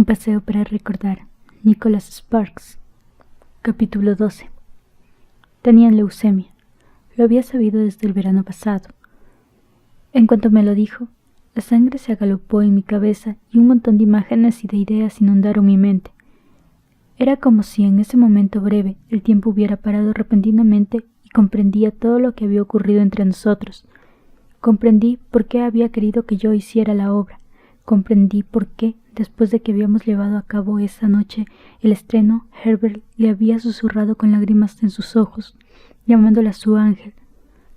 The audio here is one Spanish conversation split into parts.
Un paseo para recordar. Nicholas Sparks. Capítulo 12. Tenían leucemia. Lo había sabido desde el verano pasado. En cuanto me lo dijo, la sangre se agalopó en mi cabeza y un montón de imágenes y de ideas inundaron mi mente. Era como si en ese momento breve el tiempo hubiera parado repentinamente y comprendía todo lo que había ocurrido entre nosotros. Comprendí por qué había querido que yo hiciera la obra. Comprendí por qué, después de que habíamos llevado a cabo esa noche el estreno, Herbert le había susurrado con lágrimas en sus ojos, llamándola su ángel.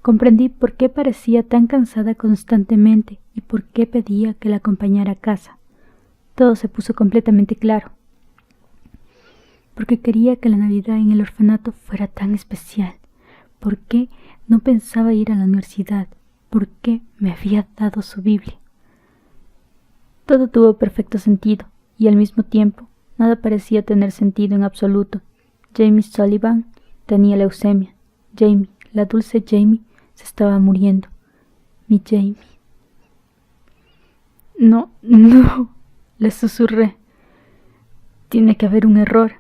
Comprendí por qué parecía tan cansada constantemente y por qué pedía que la acompañara a casa. Todo se puso completamente claro. Porque quería que la Navidad en el orfanato fuera tan especial. ¿Por qué no pensaba ir a la universidad? ¿Por qué me había dado su Biblia? Todo tuvo perfecto sentido, y al mismo tiempo, nada parecía tener sentido en absoluto. Jamie Sullivan tenía leucemia. Jamie, la dulce Jamie, se estaba muriendo. Mi Jamie. No, le susurré. Tiene que haber un error.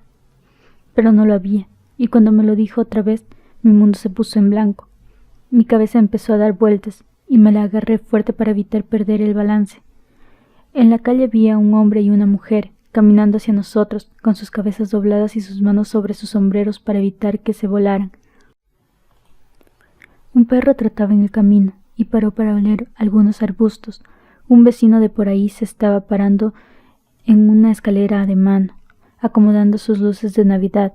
Pero no lo había, y cuando me lo dijo otra vez, mi mundo se puso en blanco. Mi cabeza empezó a dar vueltas, y me la agarré fuerte para evitar perder el balance. En la calle había un hombre y una mujer, caminando hacia nosotros, con sus cabezas dobladas y sus manos sobre sus sombreros para evitar que se volaran. Un perro trotaba en el camino, y paró para oler algunos arbustos. Un vecino de por ahí se estaba parando en una escalera de mano, acomodando sus luces de Navidad,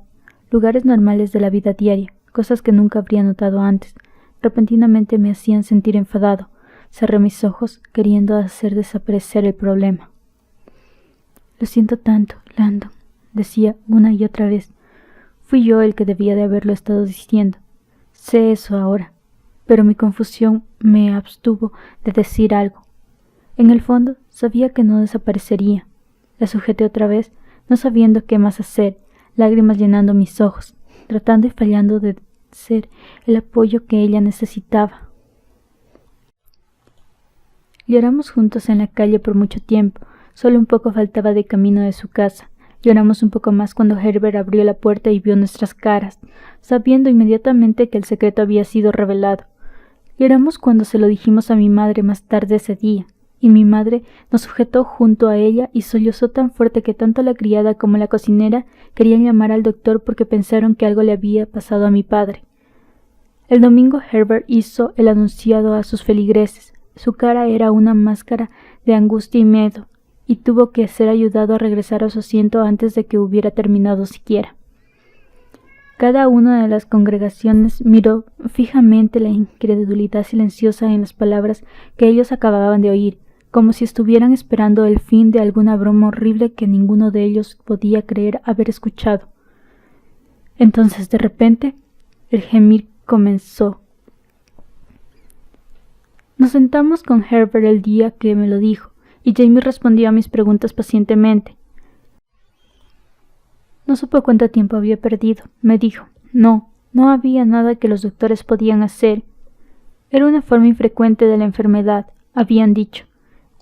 lugares normales de la vida diaria, cosas que nunca habría notado antes. Repentinamente me hacían sentir enfadado. Cerré mis ojos, queriendo hacer desaparecer el problema. Lo siento tanto, Landon, decía una y otra vez. Fui yo el que debía de haberlo estado diciendo. Sé eso ahora, pero mi confusión me abstuvo de decir algo. En el fondo, sabía que no desaparecería. La sujeté otra vez, no sabiendo qué más hacer, lágrimas llenando mis ojos, tratando y fallando de ser el apoyo que ella necesitaba. Lloramos juntos en la calle por mucho tiempo. Solo un poco faltaba de camino de su casa. Lloramos un poco más cuando Herbert abrió la puerta y vio nuestras caras, sabiendo inmediatamente que el secreto había sido revelado. Lloramos cuando se lo dijimos a mi madre más tarde ese día, y mi madre nos sujetó junto a ella y sollozó tan fuerte que tanto la criada como la cocinera querían llamar al doctor porque pensaron que algo le había pasado a mi padre. El domingo Herbert hizo el anunciado a sus feligreses. Su cara era una máscara de angustia y miedo, y tuvo que ser ayudado a regresar a su asiento antes de que hubiera terminado siquiera. Cada una de las congregaciones miró fijamente la incredulidad silenciosa en las palabras que ellos acababan de oír, como si estuvieran esperando el fin de alguna broma horrible que ninguno de ellos podía creer haber escuchado. Entonces, de repente, el gemir comenzó. Nos sentamos con Herbert el día que me lo dijo, y Jamie respondió a mis preguntas pacientemente. No supo cuánto tiempo había perdido. Me dijo, no había nada que los doctores podían hacer. Era una forma infrecuente de la enfermedad, habían dicho,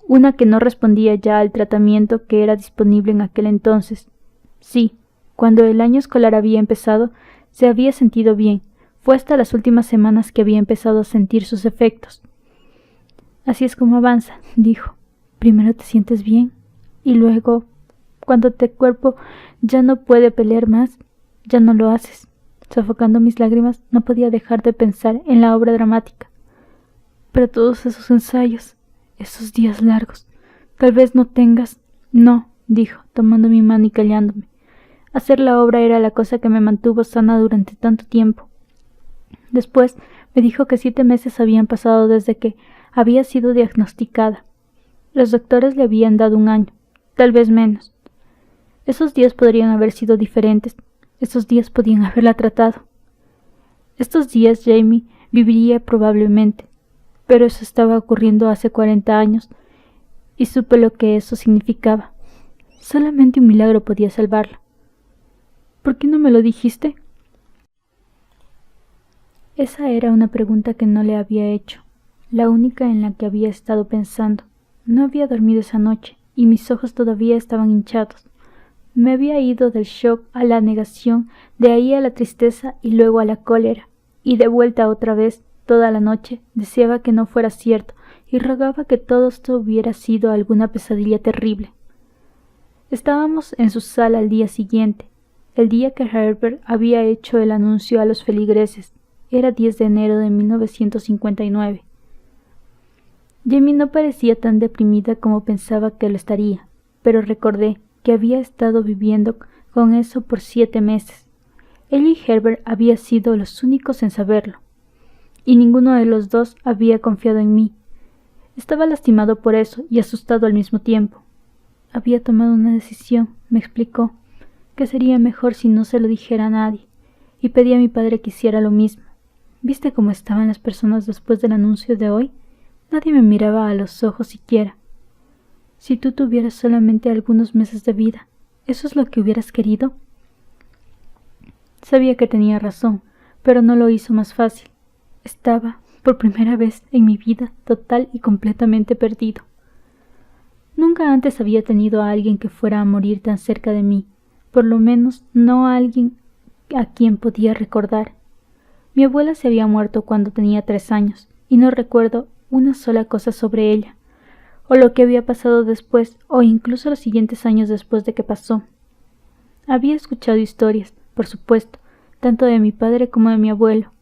una que no respondía ya al tratamiento que era disponible en aquel entonces. Sí, cuando el año escolar había empezado, se había sentido bien. Fue hasta las últimas semanas que había empezado a sentir sus efectos. Así es como avanza, dijo. Primero te sientes bien, y luego, cuando tu cuerpo ya no puede pelear más, ya no lo haces. Sofocando mis lágrimas, no podía dejar de pensar en la obra dramática. Pero todos esos ensayos, esos días largos, tal vez no tengas... No, dijo, tomando mi mano y callándome. Hacer la obra era la cosa que me mantuvo sana durante tanto tiempo. Después me dijo que 7 meses habían pasado desde que había sido diagnosticada. Los doctores le habían dado 1 año, tal vez menos. Esos días podrían haber sido diferentes. Esos días podían haberla tratado. Estos días Jamie viviría probablemente, pero eso estaba ocurriendo hace 40 años, y supe lo que eso significaba. Solamente un milagro podía salvarla. ¿Por qué no me lo dijiste? Esa era una pregunta que no le había hecho, la única en la que había estado pensando. No había dormido esa noche, y mis ojos todavía estaban hinchados. Me había ido del shock a la negación, de ahí a la tristeza y luego a la cólera, y de vuelta otra vez. Toda la noche deseaba que no fuera cierto y rogaba que todo esto hubiera sido alguna pesadilla terrible. Estábamos en su sala al día siguiente, el día que Herbert había hecho el anuncio a los feligreses. Era 10 de enero de 1959. Jamie no parecía tan deprimida como pensaba que lo estaría, pero recordé que había estado viviendo con eso por 7 meses. Ella y Herbert habían sido los únicos en saberlo, y ninguno de los dos había confiado en mí. Estaba lastimado por eso y asustado al mismo tiempo. Había tomado una decisión, me explicó, que sería mejor si no se lo dijera a nadie, y pedí a mi padre que hiciera lo mismo. ¿Viste cómo estaban las personas después del anuncio de hoy? Nadie me miraba a los ojos siquiera. Si tú tuvieras solamente algunos meses de vida, ¿eso es lo que hubieras querido? Sabía que tenía razón, pero no lo hizo más fácil. Estaba, por primera vez en mi vida, total y completamente perdido. Nunca antes había tenido a alguien que fuera a morir tan cerca de mí, por lo menos no a alguien a quien podía recordar. Mi abuela se había muerto cuando tenía 3 años, y no recuerdo una sola cosa sobre ella, o lo que había pasado después, o incluso los siguientes años después de que pasó. Había escuchado historias, por supuesto, tanto de mi padre como de mi abuelo,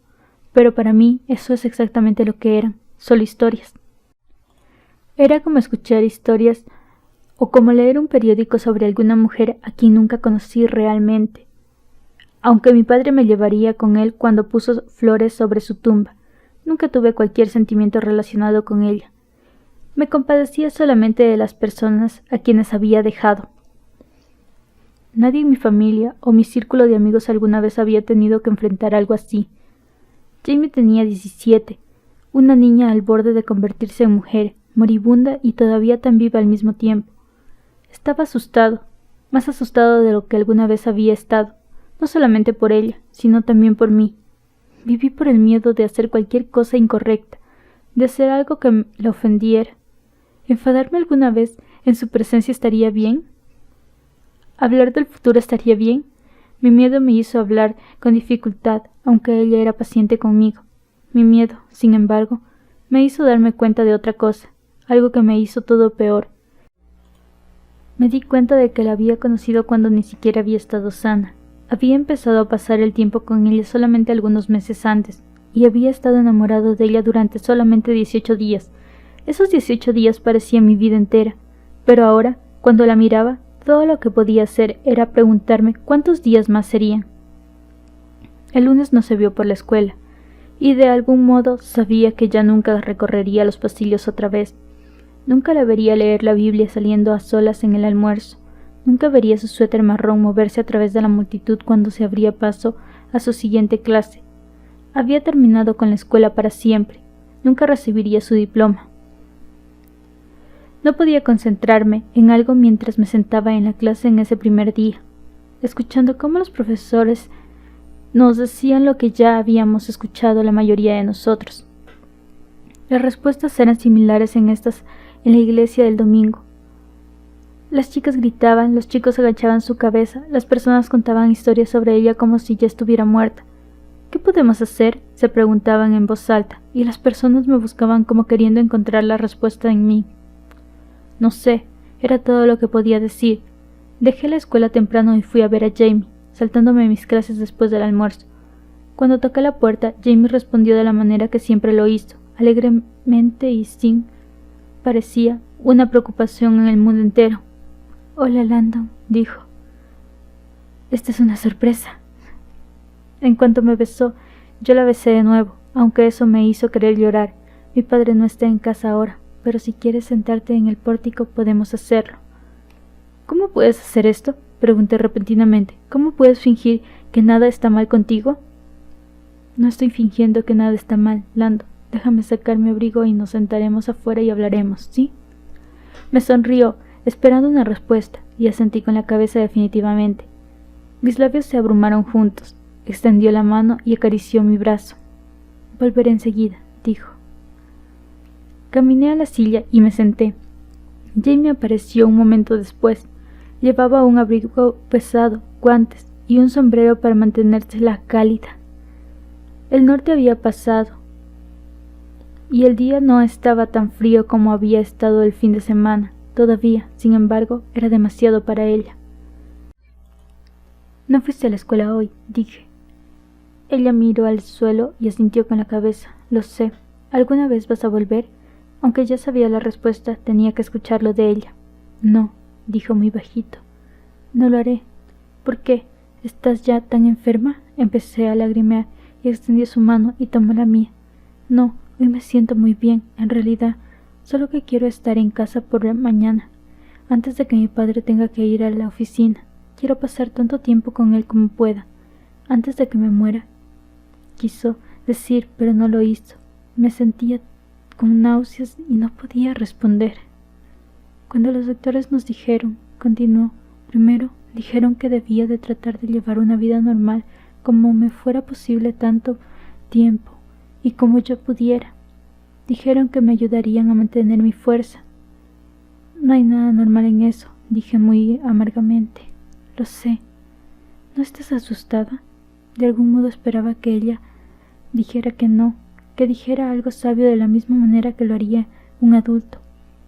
pero para mí eso es exactamente lo que eran, solo historias. Era como escuchar historias o como leer un periódico sobre alguna mujer a quien nunca conocí realmente, aunque mi padre me llevaría con él cuando puso flores sobre su tumba. Nunca tuve cualquier sentimiento relacionado con ella. Me compadecía solamente de las personas a quienes había dejado. Nadie en mi familia o mi círculo de amigos alguna vez había tenido que enfrentar algo así. Jamie tenía 17, una niña al borde de convertirse en mujer, moribunda y todavía tan viva al mismo tiempo. Estaba asustado, más asustado de lo que alguna vez había estado, no solamente por ella, sino también por mí. Viví por el miedo de hacer cualquier cosa incorrecta, de hacer algo que la ofendiera. ¿Enfadarme alguna vez en su presencia estaría bien? ¿Hablar del futuro estaría bien? Mi miedo me hizo hablar con dificultad, aunque ella era paciente conmigo. Mi miedo, sin embargo, me hizo darme cuenta de otra cosa, algo que me hizo todo peor. Me di cuenta de que la había conocido cuando ni siquiera había estado sana. Había empezado a pasar el tiempo con ella solamente algunos meses antes, y había estado enamorado de ella durante solamente 18 días. Esos 18 días parecían mi vida entera, pero ahora, cuando la miraba, todo lo que podía hacer era preguntarme cuántos días más serían. El lunes no se vio por la escuela, y de algún modo sabía que ya nunca recorrería los pasillos otra vez. Nunca la vería leer la Biblia saliendo a solas en el almuerzo. Nunca vería su suéter marrón moverse a través de la multitud cuando se abría paso a su siguiente clase. Había terminado con la escuela para siempre. Nunca recibiría su diploma. No podía concentrarme en algo mientras me sentaba en la clase en ese primer día, escuchando cómo los profesores nos decían lo que ya habíamos escuchado la mayoría de nosotros. Las respuestas eran similares en la iglesia del domingo. Las chicas gritaban, los chicos agachaban su cabeza, las personas contaban historias sobre ella como si ya estuviera muerta. ¿Qué podemos hacer?, se preguntaban en voz alta, y las personas me buscaban como queriendo encontrar la respuesta en mí. No sé, era todo lo que podía decir. Dejé la escuela temprano y fui a ver a Jamie, saltándome mis clases después del almuerzo. Cuando toqué la puerta, Jamie respondió de la manera que siempre lo hizo, alegremente y sin, parecía, una preocupación en el mundo entero. «Hola, Landon», dijo. «Esta es una sorpresa». En cuanto me besó, yo la besé de nuevo, aunque eso me hizo querer llorar. Mi padre no está en casa ahora, pero si quieres sentarte en el pórtico podemos hacerlo. «¿Cómo puedes hacer esto?», pregunté repentinamente. «¿Cómo puedes fingir que nada está mal contigo?» «No estoy fingiendo que nada está mal, Landon. Déjame sacar mi abrigo y nos sentaremos afuera y hablaremos, ¿sí?» Me sonrió, esperando una respuesta, y asentí con la cabeza definitivamente. Mis labios se abrumaron juntos. Extendió la mano y acarició mi brazo. «Volveré enseguida», dijo. Caminé a la silla y me senté. Jamie apareció un momento después. Llevaba un abrigo pesado, guantes y un sombrero para mantenérsela cálida. El norte había pasado, y el día no estaba tan frío como había estado el fin de semana. Todavía, sin embargo, era demasiado para ella. «No fuiste a la escuela hoy», dije. Ella miró al suelo y asintió con la cabeza. «Lo sé. ¿Alguna vez vas a volver?» Aunque ya sabía la respuesta, tenía que escucharlo de ella. «No», dijo muy bajito. «No lo haré». «¿Por qué? ¿Estás ya tan enferma?» Empecé a lagrimear y extendió su mano y tomó la mía. «No, hoy me siento muy bien, en realidad. Solo que quiero estar en casa por la mañana, antes de que mi padre tenga que ir a la oficina. Quiero pasar tanto tiempo con él como pueda, antes de que me muera». Quiso decir, pero no lo hizo. Me sentía con náuseas y no podía responder. «Cuando los doctores nos dijeron», continuó, «primero dijeron que debía de tratar de llevar una vida normal como me fuera posible tanto tiempo y como yo pudiera. Dijeron que me ayudarían a mantener mi fuerza». «No hay nada normal en eso», dije muy amargamente. «Lo sé. ¿No estás asustada?» De algún modo esperaba que ella dijera que no, que dijera algo sabio de la misma manera que lo haría un adulto,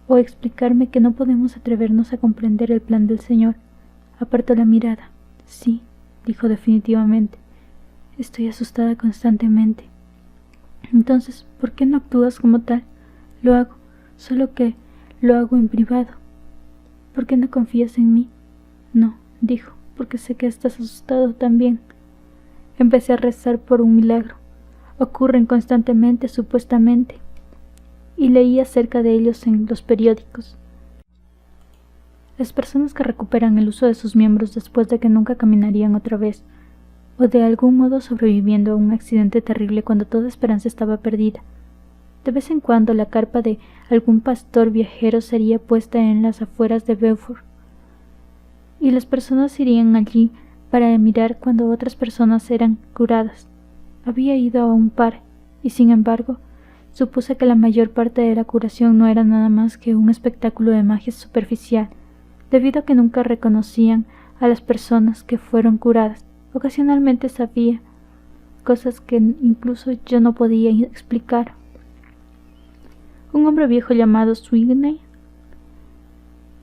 o explicarme que no podemos atrevernos a comprender el plan del Señor. Apartó la mirada. «Sí», dijo definitivamente. «Estoy asustada constantemente». «Entonces, ¿por qué no actúas como tal?» «Lo hago, solo que lo hago en privado». «¿Por qué no confías en mí?» «No», dijo, «porque sé que estás asustado también». Empecé a rezar por un milagro. Ocurren constantemente, supuestamente, y leí acerca de ellos en los periódicos. Las personas que recuperan el uso de sus miembros después de que nunca caminarían otra vez, o de algún modo sobreviviendo a un accidente terrible cuando toda esperanza estaba perdida. De vez en cuando la carpa de algún pastor viajero sería puesta en las afueras de Beaufort, y las personas irían allí para mirar cuando otras personas eran curadas. Había ido a un par, y sin embargo, supuse que la mayor parte de la curación no era nada más que un espectáculo de magia superficial, debido a que nunca reconocían a las personas que fueron curadas. Ocasionalmente sabía cosas que incluso yo no podía explicar. Un hombre viejo llamado Sweeney,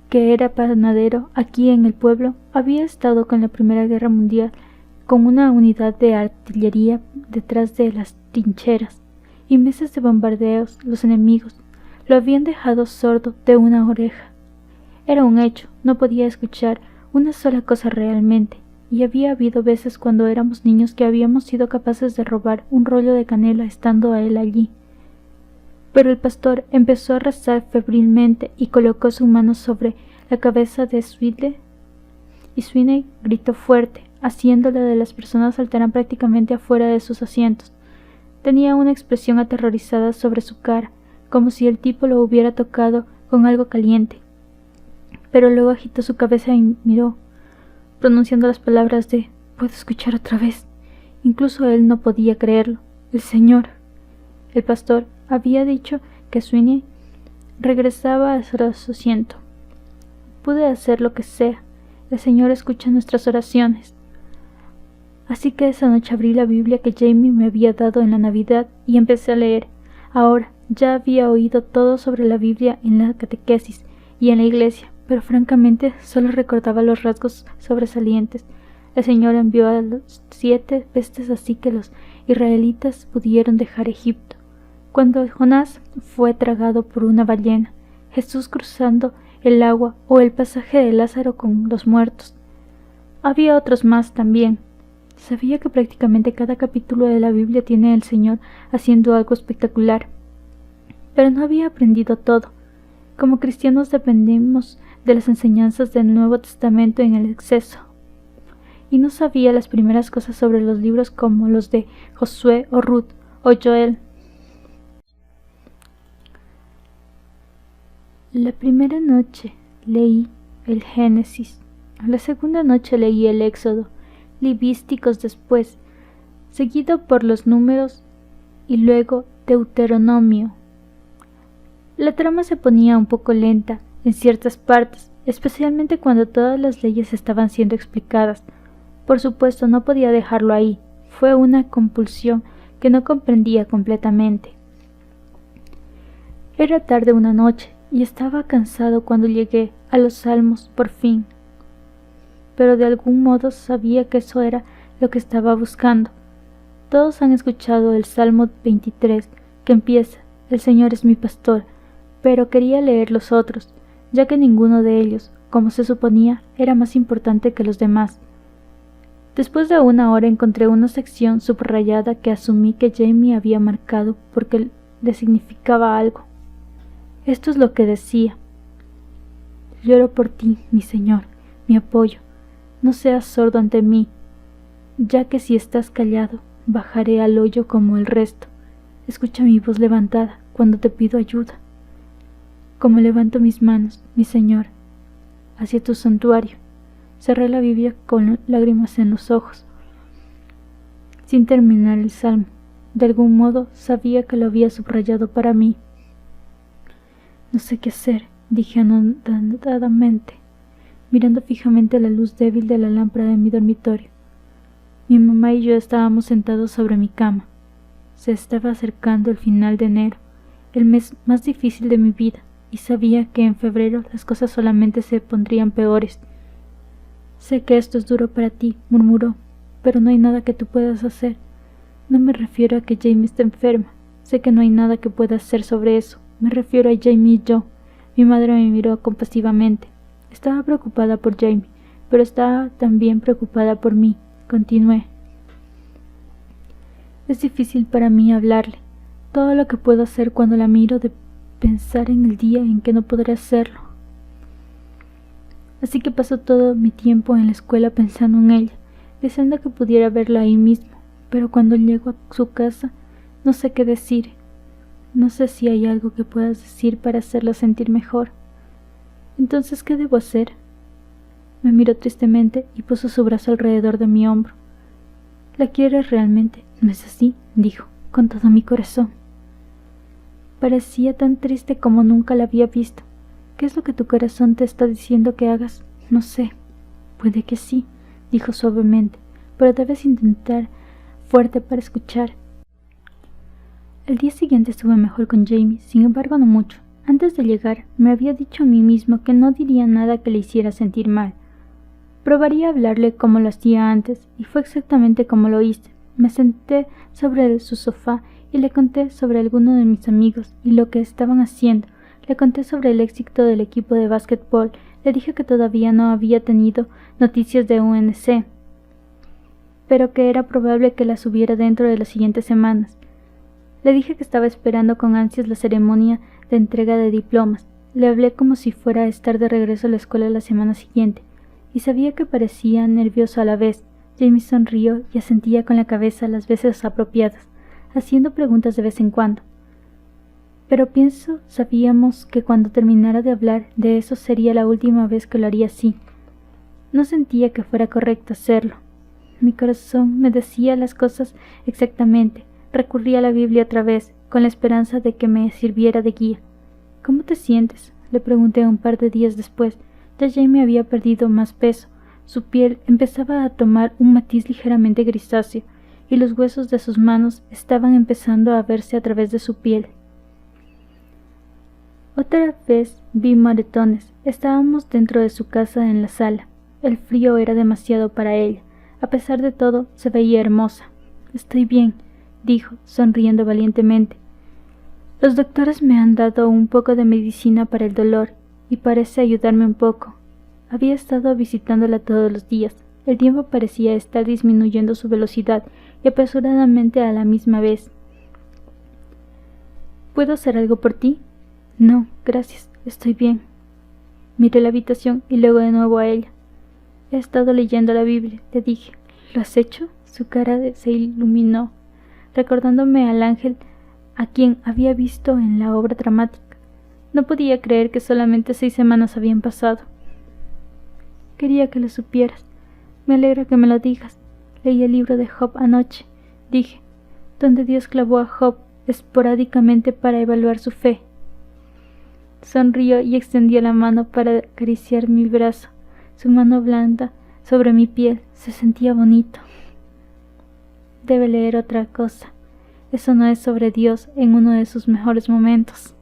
que era panadero aquí en el pueblo, había estado con la Primera Guerra Mundial con una unidad de artillería detrás de las trincheras, y meses de bombardeos, los enemigos lo habían dejado sordo de una oreja. Era un hecho, no podía escuchar una sola cosa realmente, y había habido veces cuando éramos niños que habíamos sido capaces de robar un rollo de canela estando a él allí. Pero el pastor empezó a rezar febrilmente y colocó su mano sobre la cabeza de Sweeney, y Sweeney gritó fuerte, haciéndole de las personas saltaran prácticamente afuera de sus asientos. Tenía una expresión aterrorizada sobre su cara, como si el tipo lo hubiera tocado con algo caliente. Pero luego agitó su cabeza y miró, pronunciando las palabras de «puedo escuchar otra vez». Incluso él no podía creerlo. El Señor. El pastor había dicho que Sweeney regresaba a su asiento. Pude hacer lo que sea. El Señor escucha nuestras oraciones. Así que esa noche abrí la Biblia que Jamie me había dado en la Navidad y empecé a leer. Ahora, ya había oído todo sobre la Biblia en la catequesis y en la iglesia, pero francamente solo recordaba los rasgos sobresalientes. El Señor envió a los 7 pestes así que los israelitas pudieron dejar Egipto. Cuando Jonás fue tragado por una ballena, Jesús cruzando el agua o el pasaje de Lázaro con los muertos. Había otros más también. Sabía que prácticamente cada capítulo de la Biblia tiene al Señor haciendo algo espectacular. Pero no había aprendido todo. Como cristianos dependemos de las enseñanzas del Nuevo Testamento en el exceso. Y no sabía las primeras cosas sobre los libros como los de Josué o Ruth o Joel. La primera noche leí el Génesis. La segunda noche leí el Éxodo, Levíticos después, seguido por los Números y luego Deuteronomio. La trama se ponía un poco lenta en ciertas partes, especialmente cuando todas las leyes estaban siendo explicadas. Por supuesto, no podía dejarlo ahí. Fue una compulsión que no comprendía completamente. Era tarde una noche y estaba cansado cuando llegué a los Salmos por fin. Pero de algún modo sabía que eso era lo que estaba buscando. Todos han escuchado el Salmo 23, que empieza: El Señor es mi pastor, pero quería leer los otros, ya que ninguno de ellos, como se suponía, era más importante que los demás. Después de una hora encontré una sección subrayada que asumí que Jamie había marcado porque le significaba algo. Esto es lo que decía: Lloro por ti, mi Señor, mi apoyo. No seas sordo ante mí, ya que si estás callado, bajaré al hoyo como el resto. Escucha mi voz levantada cuando te pido ayuda. Como levanto mis manos, mi Señor, hacia tu santuario. Cerré la Biblia con lágrimas en los ojos, sin terminar el salmo. De algún modo sabía que lo había subrayado para mí. No sé qué hacer, dije anodadamente, mirando fijamente la luz débil de la lámpara de mi dormitorio. Mi mamá y yo estábamos sentados sobre mi cama. Se estaba acercando el final de enero, el mes más difícil de mi vida, y sabía que en febrero las cosas solamente se pondrían peores. Sé que esto es duro para ti, murmuró, pero no hay nada que tú puedas hacer. No me refiero a que Jamie esté enferma. Sé que no hay nada que pueda hacer sobre eso. Me refiero a Jamie y yo. Mi madre me miró compasivamente. Estaba preocupada por Jamie, pero estaba también preocupada por mí. Continué. Es difícil para mí hablarle. Todo lo que puedo hacer cuando la miro de pensar en el día en que no podré hacerlo. Así que paso todo mi tiempo en la escuela pensando en ella, deseando que pudiera verla ahí mismo, pero cuando llego a su casa no sé qué decir. No sé si hay algo que puedas decir para hacerla sentir mejor. Entonces, ¿qué debo hacer? Me miró tristemente y puso su brazo alrededor de mi hombro. ¿La quieres realmente? ¿No es así?, dijo, con todo mi corazón. Parecía tan triste como nunca la había visto. ¿Qué es lo que tu corazón te está diciendo que hagas? No sé. Puede que sí, dijo suavemente, pero debes intentar fuerte para escuchar. El día siguiente estuve mejor con Jamie, sin embargo no mucho. Antes de llegar, me había dicho a mí mismo que no diría nada que le hiciera sentir mal. Probaría a hablarle como lo hacía antes, y fue exactamente como lo hice. Me senté sobre su sofá y le conté sobre algunos de mis amigos y lo que estaban haciendo. Le conté sobre el éxito del equipo de básquetbol. Le dije que todavía no había tenido noticias de UNC, pero que era probable que las hubiera dentro de las siguientes semanas. Le dije que estaba esperando con ansias la ceremonia de entrega de diplomas. Le hablé como si fuera a estar de regreso a la escuela la semana siguiente, y sabía que parecía nervioso a la vez. Jamie sonrió y asentía con la cabeza las veces apropiadas, haciendo preguntas de vez en cuando. Pero sabíamos que cuando terminara de hablar de eso sería la última vez que lo haría así. No sentía que fuera correcto hacerlo. Mi corazón me decía las cosas exactamente. Recurrí a la Biblia otra vez, con la esperanza de que me sirviera de guía. ¿Cómo te sientes?, le pregunté un par de días después. Ya Jamie había perdido más peso. Su piel empezaba a tomar un matiz ligeramente grisáceo, y los huesos de sus manos estaban empezando a verse a través de su piel. Otra vez vi moretones. Estábamos dentro de su casa en la sala. El frío era demasiado para ella. A pesar de todo, se veía hermosa. Estoy bien, dijo, sonriendo valientemente. Los doctores me han dado un poco de medicina para el dolor y parece ayudarme un poco. Había estado visitándola todos los días. El tiempo parecía estar disminuyendo su velocidad y apresuradamente a la misma vez. ¿Puedo hacer algo por ti? No, gracias, estoy bien. Miré la habitación y luego de nuevo a ella. He estado leyendo la Biblia, le dije. ¿Lo has hecho? Su cara se iluminó, recordándome al ángel a quien había visto en la obra dramática. No podía creer que solamente 6 semanas habían pasado. Quería que lo supieras. Me alegra que me lo digas. Leí el libro de Job anoche, dije, donde Dios clavó a Job esporádicamente para evaluar su fe. Sonrió y extendió la mano para acariciar mi brazo. Su mano blanda sobre mi piel se sentía bonito. Debe leer otra cosa. Eso no es sobre Dios en uno de sus mejores momentos.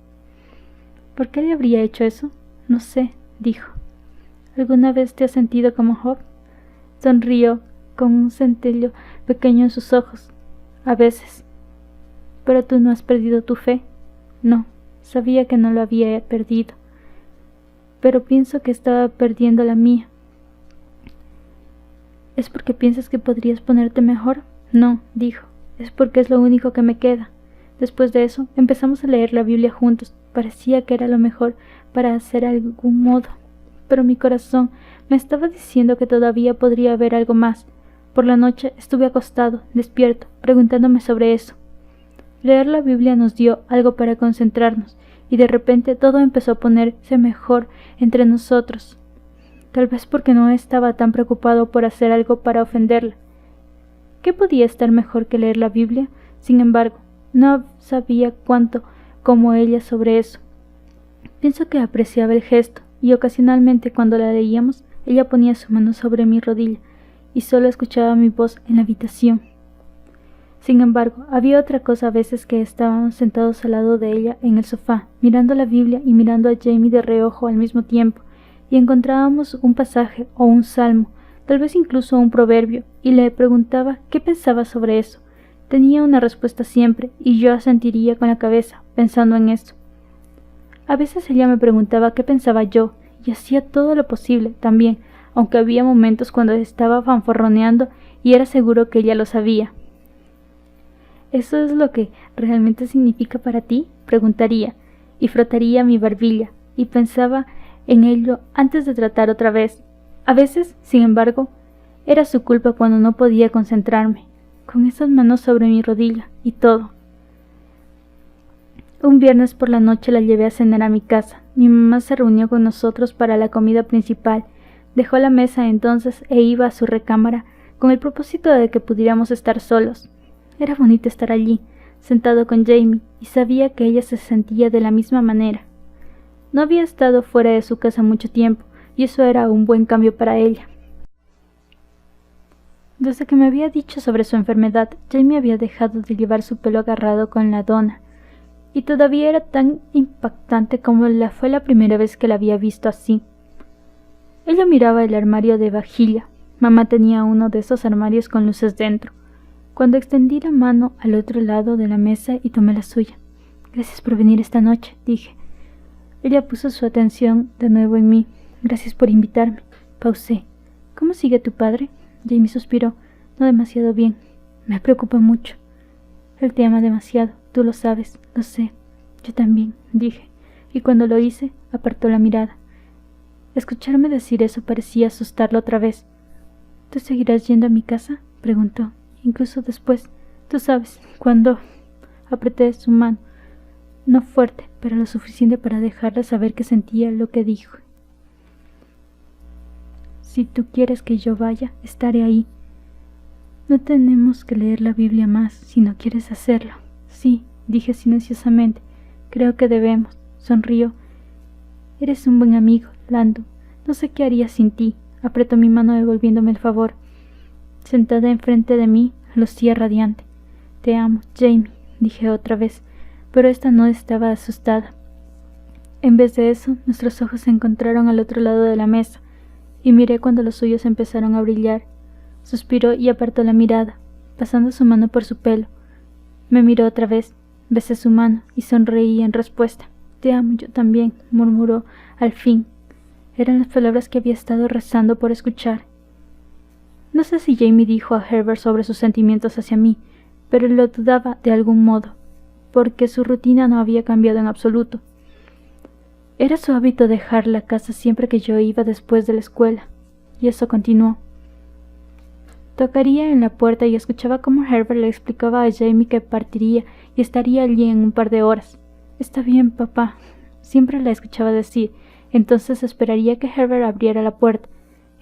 ¿Por qué le habría hecho eso? No sé, dijo. ¿Alguna vez te has sentido como Job? Sonrió con un centello pequeño en sus ojos. A veces. ¿Pero tú no has perdido tu fe? No, sabía que no lo había perdido. Pero pienso que estaba perdiendo la mía. ¿Es porque piensas que podrías ponerte mejor? No, dijo. Es porque es lo único que me queda. Después de eso, empezamos a leer la Biblia juntos. Parecía que era lo mejor para hacer algún modo. Pero mi corazón me estaba diciendo que todavía podría haber algo más. Por la noche estuve acostado, despierto, preguntándome sobre eso. Leer la Biblia nos dio algo para concentrarnos, y de repente todo empezó a ponerse mejor entre nosotros. Tal vez porque no estaba tan preocupado por hacer algo para ofenderla. ¿Qué podía estar mejor que leer la Biblia? Sin embargo, no sabía cuánto como ella sobre eso. Pienso que apreciaba el gesto, y ocasionalmente cuando la leíamos, ella ponía su mano sobre mi rodilla, y solo escuchaba mi voz en la habitación. Sin embargo, había otra cosa a veces que estábamos sentados al lado de ella en el sofá, mirando la Biblia y mirando a Jamie de reojo al mismo tiempo, y encontrábamos un pasaje o un salmo, tal vez incluso un proverbio, y le preguntaba qué pensaba sobre eso. Tenía una respuesta siempre, y yo asentiría con la cabeza, pensando en eso. A veces ella me preguntaba qué pensaba yo, y hacía todo lo posible también, aunque había momentos cuando estaba fanfarroneando y era seguro que ella lo sabía. ¿Eso es lo que realmente significa para ti?, preguntaría, y frotaría mi barbilla, y pensaba en ello antes de tratar otra vez. A veces, sin embargo, era su culpa cuando no podía concentrarme, con esas manos sobre mi rodilla y todo. Un viernes por la noche la llevé a cenar a mi casa. Mi mamá se reunió con nosotros para la comida principal. Dejó la mesa entonces e iba a su recámara con el propósito de que pudiéramos estar solos. Era bonito estar allí, sentado con Jamie, y sabía que ella se sentía de la misma manera. No había estado fuera de su casa mucho tiempo, y eso era un buen cambio para ella. Desde que me había dicho sobre su enfermedad, Jamie había dejado de llevar su pelo agarrado con la dona, y todavía era tan impactante como fue la primera vez que la había visto así. Ella miraba el armario de vajilla. Mamá tenía uno de esos armarios con luces dentro. Cuando extendí la mano al otro lado de la mesa y tomé la suya. «Gracias por venir esta noche», dije. Ella puso su atención de nuevo en mí. «Gracias por invitarme». Pausé. «¿Cómo sigue tu padre?» Jamie suspiró. «No demasiado bien. Me preocupa mucho». «Él te ama demasiado. Tú lo sabes. Lo sé. Yo también», dije. Y cuando lo hice, apartó la mirada. Escucharme decir eso parecía asustarlo otra vez. «¿Tú seguirás yendo a mi casa?», preguntó. «Incluso después. Tú sabes, cuando...» Apreté su mano. No fuerte, pero lo suficiente para dejarla saber que sentía lo que dijo. «Si tú quieres que yo vaya, estaré ahí. No tenemos que leer la Biblia más, si no quieres hacerlo». «Sí», dije silenciosamente. «Creo que debemos». Sonrió. «Eres un buen amigo, Lando. No sé qué haría sin ti». Apretó mi mano devolviéndome el favor. Sentada enfrente de mí, lucía radiante. «Te amo, Jamie», dije otra vez, pero esta no estaba asustada. En vez de eso, nuestros ojos se encontraron al otro lado de la mesa, y miré cuando los suyos empezaron a brillar. Suspiró y apartó la mirada, pasando su mano por su pelo. Me miró otra vez, besé su mano y sonreí en respuesta. «Te amo yo también», murmuró al fin. Eran las palabras que había estado rezando por escuchar. No sé si Jamie dijo a Herbert sobre sus sentimientos hacia mí, pero lo dudaba de algún modo, porque su rutina no había cambiado en absoluto. Era su hábito dejar la casa siempre que yo iba después de la escuela, y eso continuó. Tocaría en la puerta y escuchaba cómo Herbert le explicaba a Jamie que partiría y estaría allí en un par de horas. «Está bien, papá», siempre la escuchaba decir. Entonces esperaría que Herbert abriera la puerta.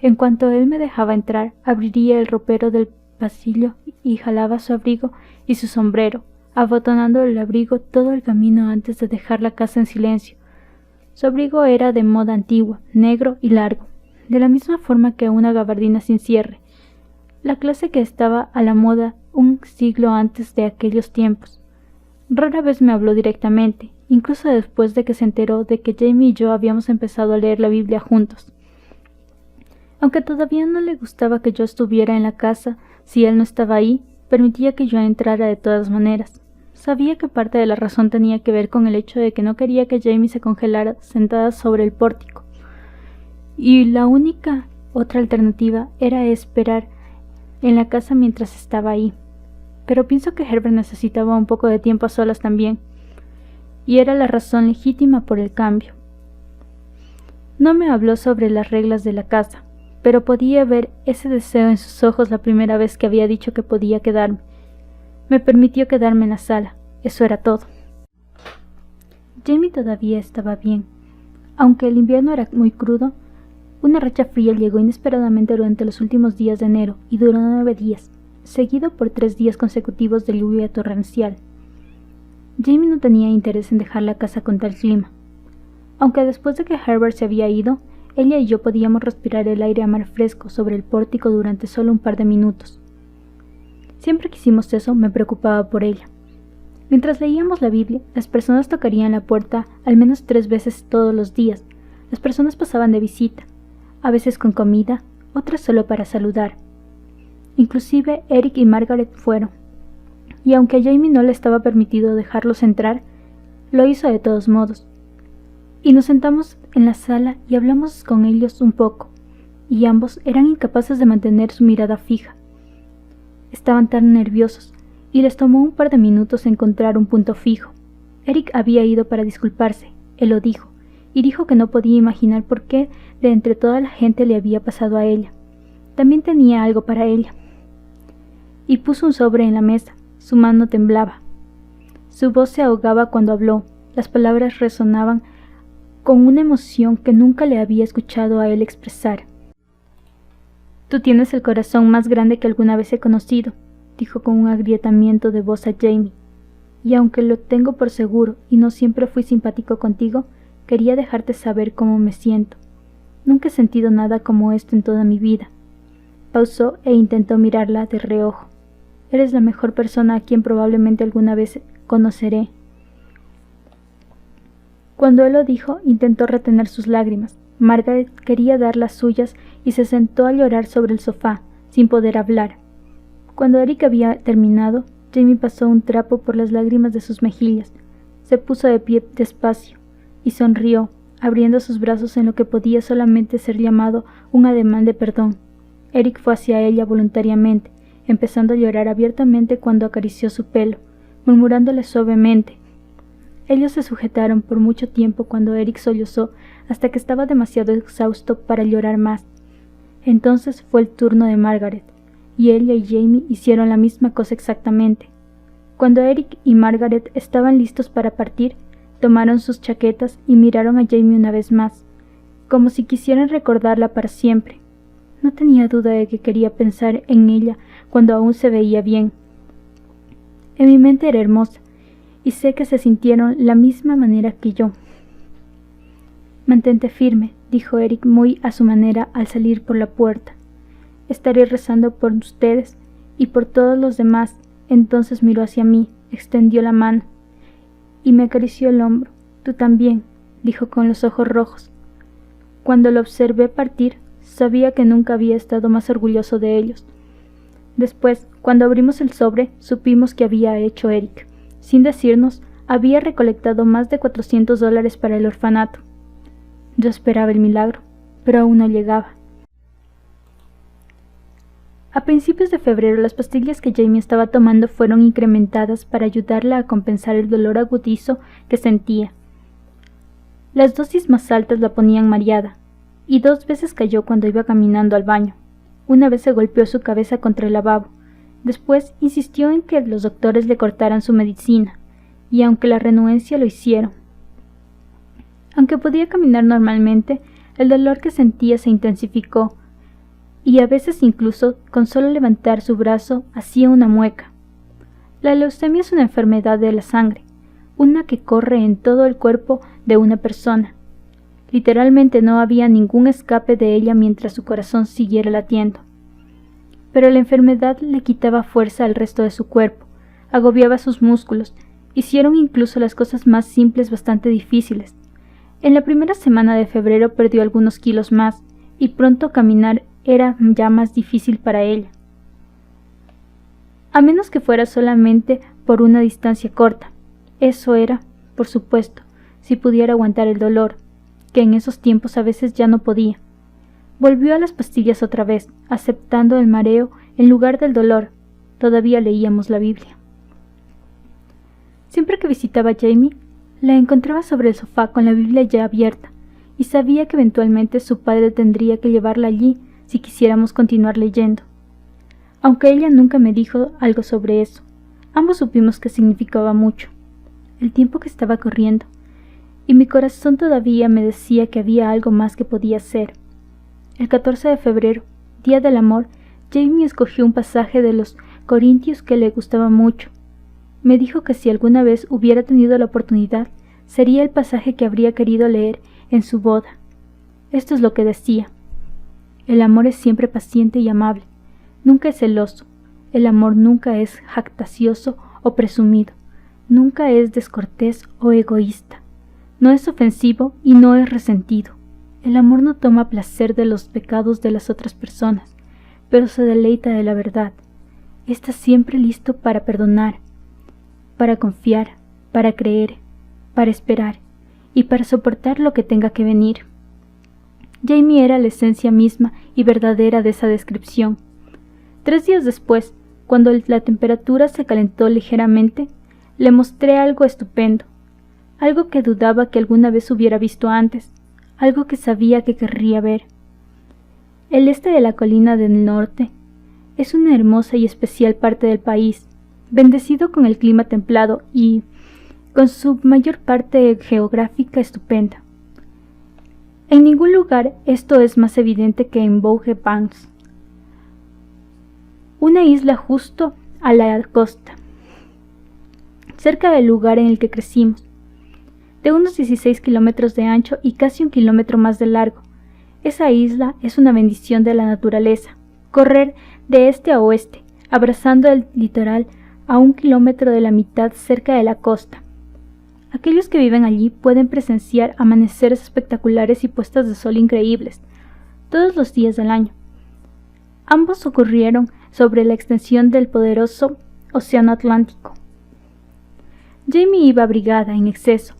En cuanto él me dejaba entrar, abriría el ropero del pasillo y jalaba su abrigo y su sombrero, abotonando el abrigo todo el camino antes de dejar la casa en silencio. Su abrigo era de moda antigua, negro y largo, de la misma forma que una gabardina sin cierre, la clase que estaba a la moda un siglo antes de aquellos tiempos. Rara vez me habló directamente, incluso después de que se enteró de que Jamie y yo habíamos empezado a leer la Biblia juntos. Aunque todavía no le gustaba que yo estuviera en la casa, si él no estaba ahí, permitía que yo entrara de todas maneras. Sabía que parte de la razón tenía que ver con el hecho de que no quería que Jamie se congelara sentada sobre el pórtico, y la única otra alternativa era esperar en la casa mientras estaba ahí. Pero pienso que Herbert necesitaba un poco de tiempo a solas también, y era la razón legítima por el cambio. No me habló sobre las reglas de la casa, pero podía ver ese deseo en sus ojos la primera vez que había dicho que podía quedarme. Me permitió quedarme en la sala, eso era todo. Jamie todavía estaba bien. Aunque el invierno era muy crudo, una racha fría llegó inesperadamente durante los últimos días de enero y duró 9 días, seguido por 3 días consecutivos de lluvia torrencial. Jamie no tenía interés en dejar la casa con tal clima. Aunque después de que Herbert se había ido, ella y yo podíamos respirar el aire a mar fresco sobre el pórtico durante solo un par de minutos. Siempre que hicimos eso, me preocupaba por ella. Mientras leíamos la Biblia, las personas tocarían la puerta al menos 3 veces todos los días. Las personas pasaban de visita, a veces con comida, otras solo para saludar. Inclusive Eric y Margaret fueron, y aunque a Jamie no le estaba permitido dejarlos entrar, lo hizo de todos modos. Y nos sentamos en la sala y hablamos con ellos un poco, y ambos eran incapaces de mantener su mirada fija. Estaban tan nerviosos, y les tomó un par de minutos encontrar un punto fijo. Eric había ido para disculparse, él lo dijo, y dijo que no podía imaginar por qué de entre toda la gente le había pasado a ella. También tenía algo para ella. Y puso un sobre en la mesa, su mano temblaba. Su voz se ahogaba cuando habló, las palabras resonaban con una emoción que nunca le había escuchado a él expresar. «Tú tienes el corazón más grande que alguna vez he conocido», dijo con un agrietamiento de voz a Jamie, «y aunque lo tengo por seguro y no siempre fui simpático contigo, quería dejarte saber cómo me siento. Nunca he sentido nada como esto en toda mi vida». Pausó e intentó mirarla de reojo. «Eres la mejor persona a quien probablemente alguna vez conoceré». Cuando él lo dijo, intentó retener sus lágrimas. Margaret quería dar las suyas y se sentó a llorar sobre el sofá, sin poder hablar. Cuando Eric había terminado, Jamie pasó un trapo por las lágrimas de sus mejillas, se puso de pie despacio y sonrió, abriendo sus brazos en lo que podía solamente ser llamado un ademán de perdón. Eric fue hacia ella voluntariamente, empezando a llorar abiertamente cuando acarició su pelo, murmurándole suavemente. Ellos se sujetaron por mucho tiempo cuando Eric sollozó hasta que estaba demasiado exhausto para llorar más. Entonces fue el turno de Margaret, y ella y Jamie hicieron la misma cosa exactamente. Cuando Eric y Margaret estaban listos para partir, tomaron sus chaquetas y miraron a Jamie una vez más, como si quisieran recordarla para siempre. No tenía duda de que quería pensar en ella cuando aún se veía bien. En mi mente era hermosa, y sé que se sintieron la misma manera que yo. «Mantente firme», dijo Eric muy a su manera al salir por la puerta. «Estaré rezando por ustedes y por todos los demás». Entonces miró hacia mí, extendió la mano y me acarició el hombro. «Tú también», dijo con los ojos rojos. Cuando lo observé partir, sabía que nunca había estado más orgulloso de ellos. Después, cuando abrimos el sobre, supimos que había hecho Eric. Sin decirnos, había recolectado más de $400 para el orfanato. Yo esperaba el milagro, pero aún no llegaba. A principios de febrero, las pastillas que Jamie estaba tomando fueron incrementadas para ayudarla a compensar el dolor agudizo que sentía. Las dosis más altas la ponían mareada, y 2 veces cayó cuando iba caminando al baño. Una vez se golpeó su cabeza contra el lavabo. Después insistió en que los doctores le cortaran su medicina, y aunque la renuencia lo hicieron. Aunque podía caminar normalmente, el dolor que sentía se intensificó, y a veces incluso con solo levantar su brazo hacía una mueca. La leucemia es una enfermedad de la sangre, una que corre en todo el cuerpo de una persona, Literalmente no había ningún escape de ella mientras su corazón siguiera latiendo. Pero la enfermedad le quitaba fuerza al resto de su cuerpo, agobiaba sus músculos, hicieron incluso las cosas más simples bastante difíciles. En la primera semana de febrero perdió algunos kilos más, y pronto caminar era ya más difícil para ella. A menos que fuera solamente por una distancia corta. Eso era, por supuesto, si pudiera aguantar el dolor, que en esos tiempos a veces ya no podía. Volvió a las pastillas otra vez, aceptando el mareo en lugar del dolor. Todavía leíamos la Biblia. Siempre que visitaba a Jamie, la encontraba sobre el sofá con la Biblia ya abierta, y sabía que eventualmente su padre tendría que llevarla allí si quisiéramos continuar leyendo. Aunque ella nunca me dijo algo sobre eso, ambos supimos que significaba mucho. El tiempo que estaba corriendo, y mi corazón todavía me decía que había algo más que podía hacer. El 14 de febrero, Día del Amor, Jamie escogió un pasaje de los Corintios que le gustaba mucho. Me dijo que si alguna vez hubiera tenido la oportunidad, sería el pasaje que habría querido leer en su boda. Esto es lo que decía: el amor es siempre paciente y amable, nunca es celoso, el amor nunca es jactancioso o presumido, nunca es descortés o egoísta, no es ofensivo y no es resentido. El amor no toma placer de los pecados de las otras personas, pero se deleita de la verdad. Está siempre listo para perdonar, para confiar, para creer, para esperar y para soportar lo que tenga que venir. Jamie era la esencia misma y verdadera de esa descripción. 3 días después, cuando la temperatura se calentó ligeramente, le mostré algo estupendo, algo que dudaba que alguna vez hubiera visto antes, algo que sabía que querría ver. El este de la colina del norte es una hermosa y especial parte del país, bendecido con el clima templado y con su mayor parte geográfica estupenda. En ningún lugar esto es más evidente que en Bouge Banks, una isla justo a la costa, cerca del lugar en el que crecimos, de unos 16 kilómetros de ancho y casi 1 kilómetro más de largo. Esa isla es una bendición de la naturaleza, correr de este a oeste, abrazando el litoral a 1 kilómetro de la mitad cerca de la costa. Aquellos que viven allí pueden presenciar amaneceres espectaculares y puestas de sol increíbles, todos los días del año. Ambos ocurrieron sobre la extensión del poderoso Océano Atlántico. Jamie iba abrigada en exceso.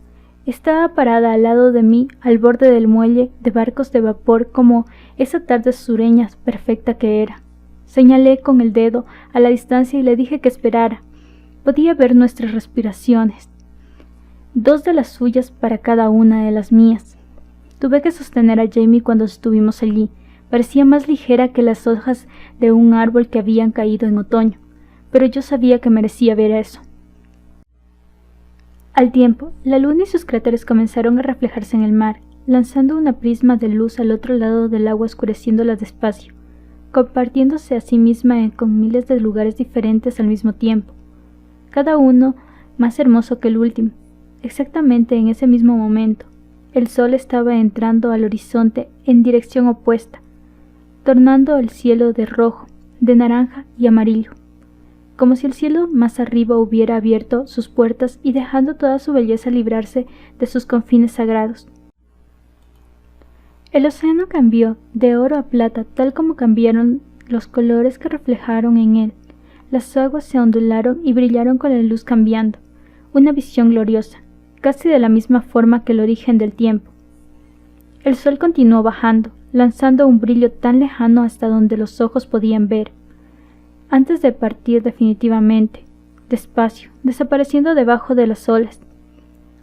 Estaba parada al lado de mí, al borde del muelle de barcos de vapor, como esa tarde sureña perfecta que era. Señalé con el dedo a la distancia y le dije que esperara. Podía ver nuestras respiraciones, 2 de las suyas para cada una de las mías. Tuve que sostener a Jamie cuando estuvimos allí. Parecía más ligera que las hojas de un árbol que habían caído en otoño, pero yo sabía que merecía ver eso. Al tiempo, la luna y sus cráteres comenzaron a reflejarse en el mar, lanzando una prisma de luz al otro lado del agua, oscureciéndola despacio, compartiéndose a sí misma con miles de lugares diferentes al mismo tiempo, cada uno más hermoso que el último. Exactamente en ese mismo momento, el sol estaba entrando al horizonte en dirección opuesta, tornando el cielo de rojo, de naranja y amarillo, como si el cielo más arriba hubiera abierto sus puertas y dejando toda su belleza librarse de sus confines sagrados. El océano cambió de oro a plata, tal como cambiaron los colores que reflejaron en él. Las aguas se ondularon y brillaron con la luz cambiando, una visión gloriosa, casi de la misma forma que el origen del tiempo. El sol continuó bajando, lanzando un brillo tan lejano hasta donde los ojos podían ver, antes de partir definitivamente, despacio, desapareciendo debajo de las olas.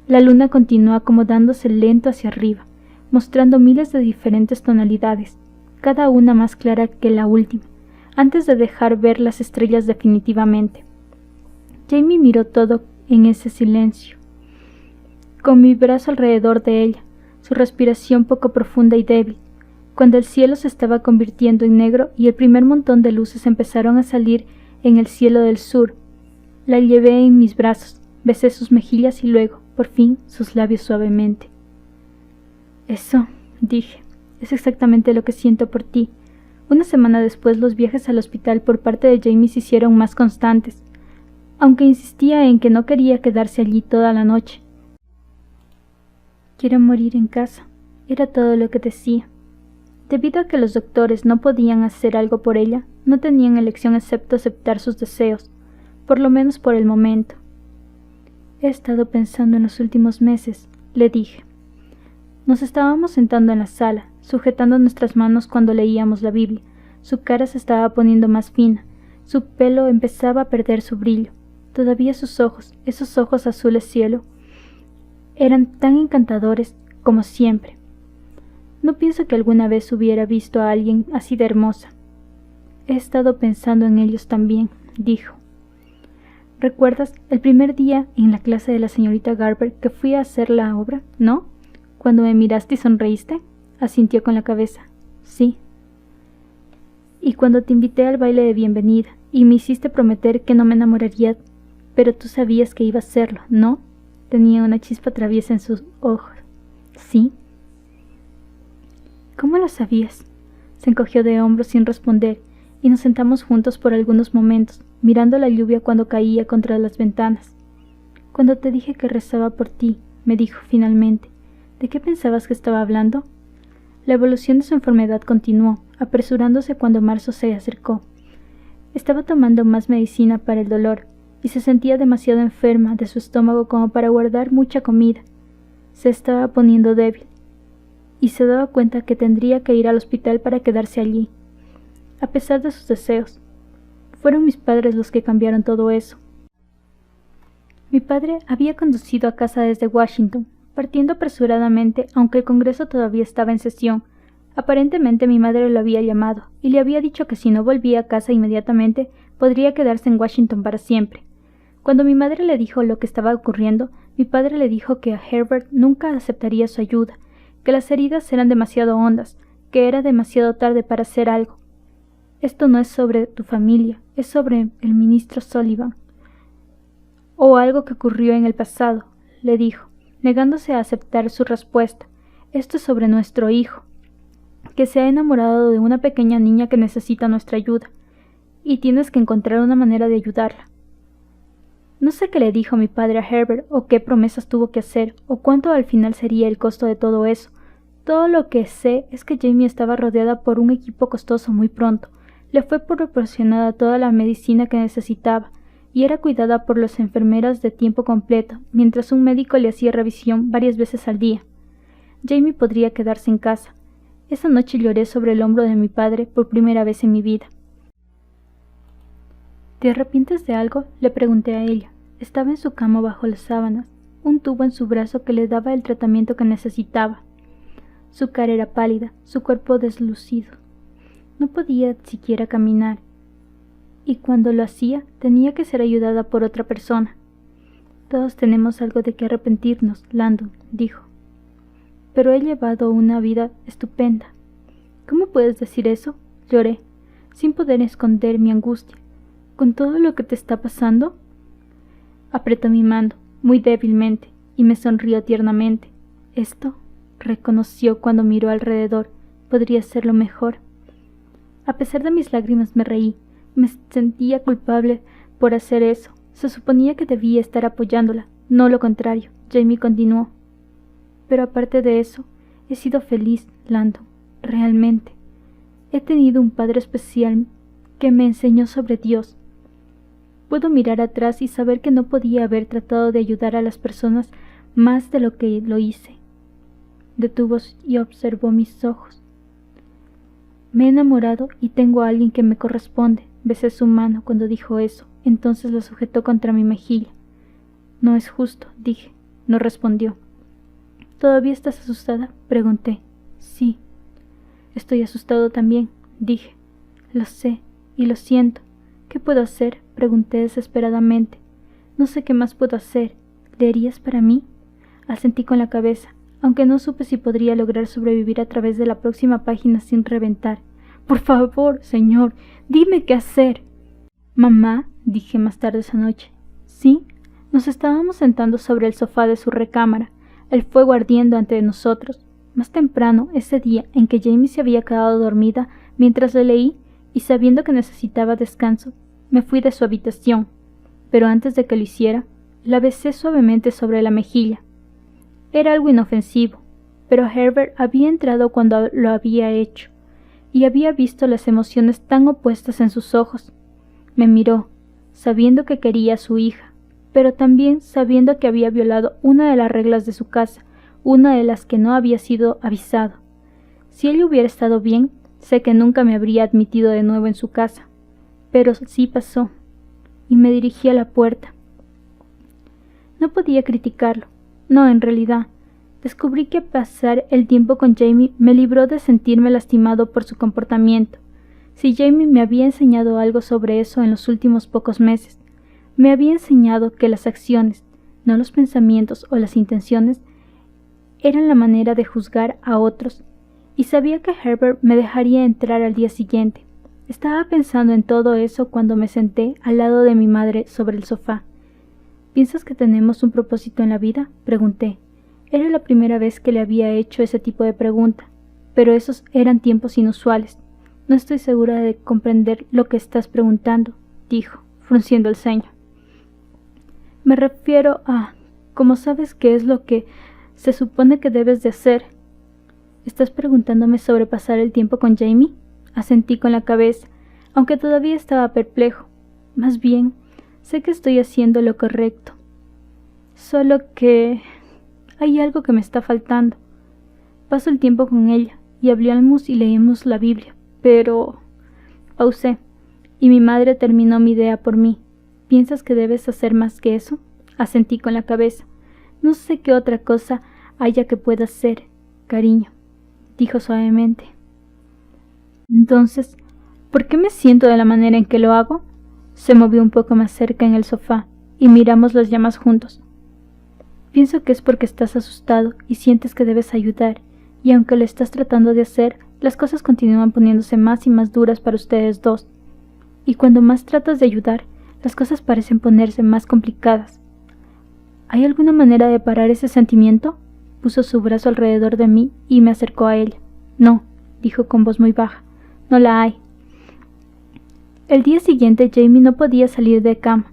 La luna continuó acomodándose lento hacia arriba, mostrando miles de diferentes tonalidades, cada una más clara que la última, antes de dejar ver las estrellas definitivamente. Jamie miró todo en ese silencio, con mi brazo alrededor de ella, su respiración poco profunda y débil, cuando el cielo se estaba convirtiendo en negro y el primer montón de luces empezaron a salir en el cielo del sur. La llevé en mis brazos, besé sus mejillas y luego, por fin, sus labios suavemente. Eso, dije, es exactamente lo que siento por ti. Una semana después los viajes al hospital por parte de Jamie se hicieron más constantes, aunque insistía en que no quería quedarse allí toda la noche. Quiero morir en casa, era todo lo que decía. Debido a que los doctores no podían hacer algo por ella, no tenían elección excepto aceptar sus deseos, por lo menos por el momento. He estado pensando en los últimos meses, le dije. Nos estábamos sentando en la sala, sujetando nuestras manos cuando leíamos la Biblia. Su cara se estaba poniendo más fina, su pelo empezaba a perder su brillo. Todavía sus ojos, esos ojos azules cielo, eran tan encantadores como siempre. No pienso que alguna vez hubiera visto a alguien así de hermosa. He estado pensando en ellos también, dijo. ¿Recuerdas el primer día en la clase de la señorita Garber que fui a hacer la obra, no? Cuando me miraste y sonreíste, asintió con la cabeza. Sí. Y cuando te invité al baile de bienvenida y me hiciste prometer que no me enamoraría, pero tú sabías que iba a hacerlo, ¿no? Tenía una chispa traviesa en sus ojos. Sí. ¿Cómo lo sabías? Se encogió de hombros sin responder y nos sentamos juntos por algunos momentos, mirando la lluvia cuando caía contra las ventanas. Cuando te dije que rezaba por ti, me dijo finalmente, ¿de qué pensabas que estaba hablando? La evolución de su enfermedad continuó, apresurándose cuando marzo se acercó. Estaba tomando más medicina para el dolor y se sentía demasiado enferma de su estómago como para guardar mucha comida. Se estaba poniendo débil y se daba cuenta que tendría que ir al hospital para quedarse allí. A pesar de sus deseos, fueron mis padres los que cambiaron todo eso. Mi padre había conducido a casa desde Washington, partiendo apresuradamente aunque el Congreso todavía estaba en sesión. Aparentemente mi madre lo había llamado y le había dicho que si no volvía a casa inmediatamente podría quedarse en Washington para siempre. Cuando mi madre le dijo lo que estaba ocurriendo, mi padre le dijo que a Herbert nunca aceptaría su ayuda, que las heridas eran demasiado hondas, que era demasiado tarde para hacer algo. Esto no es sobre tu familia, es sobre el ministro Sullivan. O algo que ocurrió en el pasado, le dijo, negándose a aceptar su respuesta. Esto es sobre nuestro hijo, que se ha enamorado de una pequeña niña que necesita nuestra ayuda, y tienes que encontrar una manera de ayudarla. No sé qué le dijo mi padre a Herbert, o qué promesas tuvo que hacer, o cuánto al final sería el costo de todo eso. Todo lo que sé es que Jamie estaba rodeada por un equipo costoso muy pronto. Le fue proporcionada toda la medicina que necesitaba, y era cuidada por las enfermeras de tiempo completo, mientras un médico le hacía revisión varias veces al día. Jamie podría quedarse en casa. Esa noche lloré sobre el hombro de mi padre por primera vez en mi vida. ¿Te arrepientes de algo?, le pregunté a ella. Estaba en su cama bajo las sábanas, un tubo en su brazo que le daba el tratamiento que necesitaba. Su cara era pálida, su cuerpo deslucido. No podía siquiera caminar, y cuando lo hacía tenía que ser ayudada por otra persona. Todos tenemos algo de que arrepentirnos, Landon, dijo. Pero he llevado una vida estupenda. ¿Cómo puedes decir eso? Lloré, sin poder esconder mi angustia. ¿Con todo lo que te está pasando? Apretó mi mano, muy débilmente, y me sonrió tiernamente. Esto, reconoció cuando miró alrededor, podría ser lo mejor. A pesar de mis lágrimas me reí. Me sentía culpable por hacer eso. Se suponía que debía estar apoyándola, no lo contrario. Jamie continuó. Pero aparte de eso, he sido feliz, Landon, realmente. He tenido un padre especial que me enseñó sobre Dios. Puedo mirar atrás y saber que no podía haber tratado de ayudar a las personas más de lo que lo hice. Detuvo y observó mis ojos. Me he enamorado y tengo a alguien que me corresponde. Besé su mano cuando dijo eso, entonces la sujetó contra mi mejilla. No es justo, dije. No respondió. ¿Todavía estás asustada?, pregunté. Sí. Estoy asustado también, dije. Lo sé, y lo siento. ¿Qué puedo hacer?, pregunté desesperadamente. No sé qué más puedo hacer. ¿Leerías para mí? Asentí con la cabeza, aunque no supe si podría lograr sobrevivir a través de la próxima página sin reventar. Por favor, señor, dime qué hacer. Mamá, dije más tarde esa noche. Sí, nos estábamos sentando sobre el sofá de su recámara, el fuego ardiendo ante nosotros. Más temprano, ese día en que Jamie se había quedado dormida mientras le leí y sabiendo que necesitaba descanso, me fui de su habitación, pero antes de que lo hiciera, la besé suavemente sobre la mejilla. Era algo inofensivo, pero Herbert había entrado cuando lo había hecho, y había visto las emociones tan opuestas en sus ojos. Me miró, sabiendo que quería a su hija, pero también sabiendo que había violado una de las reglas de su casa, una de las que no había sido avisado. Si ella hubiera estado bien, sé que nunca me habría admitido de nuevo en su casa. Pero sí pasó, y me dirigí a la puerta. No podía criticarlo. No, en realidad. Descubrí que pasar el tiempo con Jamie me libró de sentirme lastimado por su comportamiento. Si Jamie me había enseñado algo sobre eso en los últimos pocos meses, me había enseñado que las acciones, no los pensamientos o las intenciones, eran la manera de juzgar a otros, y sabía que Herbert me dejaría entrar al día siguiente. Estaba pensando en todo eso cuando me senté al lado de mi madre sobre el sofá. ¿Piensas que tenemos un propósito en la vida?, pregunté. Era la primera vez que le había hecho ese tipo de pregunta, pero esos eran tiempos inusuales. No estoy segura de comprender lo que estás preguntando, dijo, frunciendo el ceño. Me refiero a ¿cómo sabes qué es lo que se supone que debes de hacer? ¿Estás preguntándome sobre pasar el tiempo con Jamie? Asentí con la cabeza, aunque todavía estaba perplejo. Más bien, sé que estoy haciendo lo correcto. Solo que hay algo que me está faltando. Paso el tiempo con ella, y hablamos y leímos la Biblia, pero... Pausé, y mi madre terminó mi idea por mí. ¿Piensas que debes hacer más que eso? Asentí con la cabeza. No sé qué otra cosa haya que pueda hacer, cariño, dijo suavemente. Entonces, ¿por qué me siento de la manera en que lo hago? Se movió un poco más cerca en el sofá, y miramos las llamas juntos. Pienso que es porque estás asustado y sientes que debes ayudar, y aunque lo estás tratando de hacer, las cosas continúan poniéndose más y más duras para ustedes dos. Y cuando más tratas de ayudar, las cosas parecen ponerse más complicadas. ¿Hay alguna manera de parar ese sentimiento? Puso su brazo alrededor de mí y me acercó a ella. No, dijo con voz muy baja, no la hay. El día siguiente Jamie no podía salir de cama,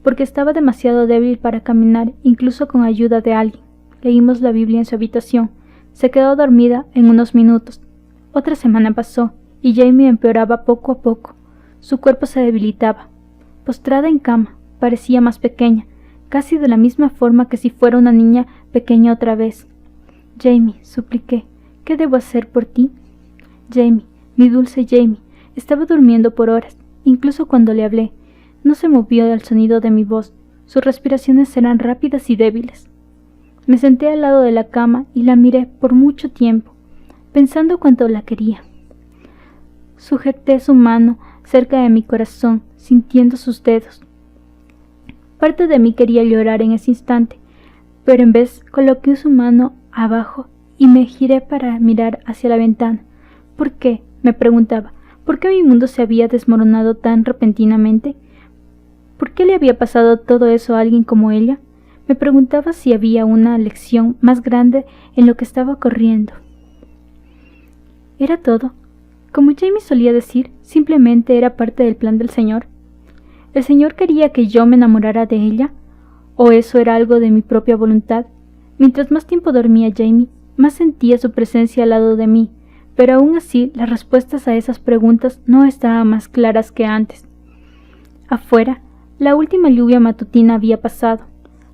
porque estaba demasiado débil para caminar, incluso con ayuda de alguien. Leímos la Biblia en su habitación. Se quedó dormida en unos minutos. Otra semana pasó, y Jamie empeoraba poco a poco. Su cuerpo se debilitaba. Postrada en cama, parecía más pequeña, casi de la misma forma que si fuera una niña pequeña otra vez. Jamie, supliqué, ¿qué debo hacer por ti? Jamie, mi dulce Jamie, estaba durmiendo por horas, incluso cuando le hablé. No se movió al sonido de mi voz. Sus respiraciones eran rápidas y débiles. Me senté al lado de la cama y la miré por mucho tiempo, pensando cuánto la quería. Sujeté su mano cerca de mi corazón, sintiendo sus dedos. Parte de mí quería llorar en ese instante, pero en vez coloqué su mano abajo y me giré para mirar hacia la ventana. ¿Por qué?, me preguntaba. ¿Por qué mi mundo se había desmoronado tan repentinamente? ¿Por qué le había pasado todo eso a alguien como ella? Me preguntaba si había una lección más grande en lo que estaba ocurriendo. ¿Era todo? Como Jamie solía decir, simplemente era parte del plan del Señor. ¿El Señor quería que yo me enamorara de ella? ¿O eso era algo de mi propia voluntad? Mientras más tiempo dormía Jamie, más sentía su presencia al lado de mí, pero aún así las respuestas a esas preguntas no estaban más claras que antes. Afuera, la última lluvia matutina había pasado.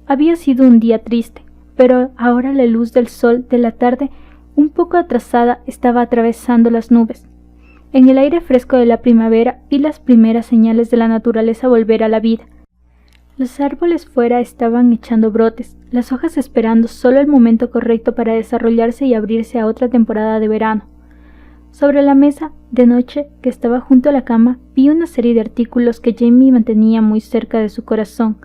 Había sido un día triste, pero ahora la luz del sol de la tarde, un poco atrasada, estaba atravesando las nubes. En el aire fresco de la primavera vi las primeras señales de la naturaleza volver a la vida. Los árboles fuera estaban echando brotes, las hojas esperando solo el momento correcto para desarrollarse y abrirse a otra temporada de verano. Sobre la mesa, de noche, que estaba junto a la cama, vi una serie de artículos que Jamie mantenía muy cerca de su corazón.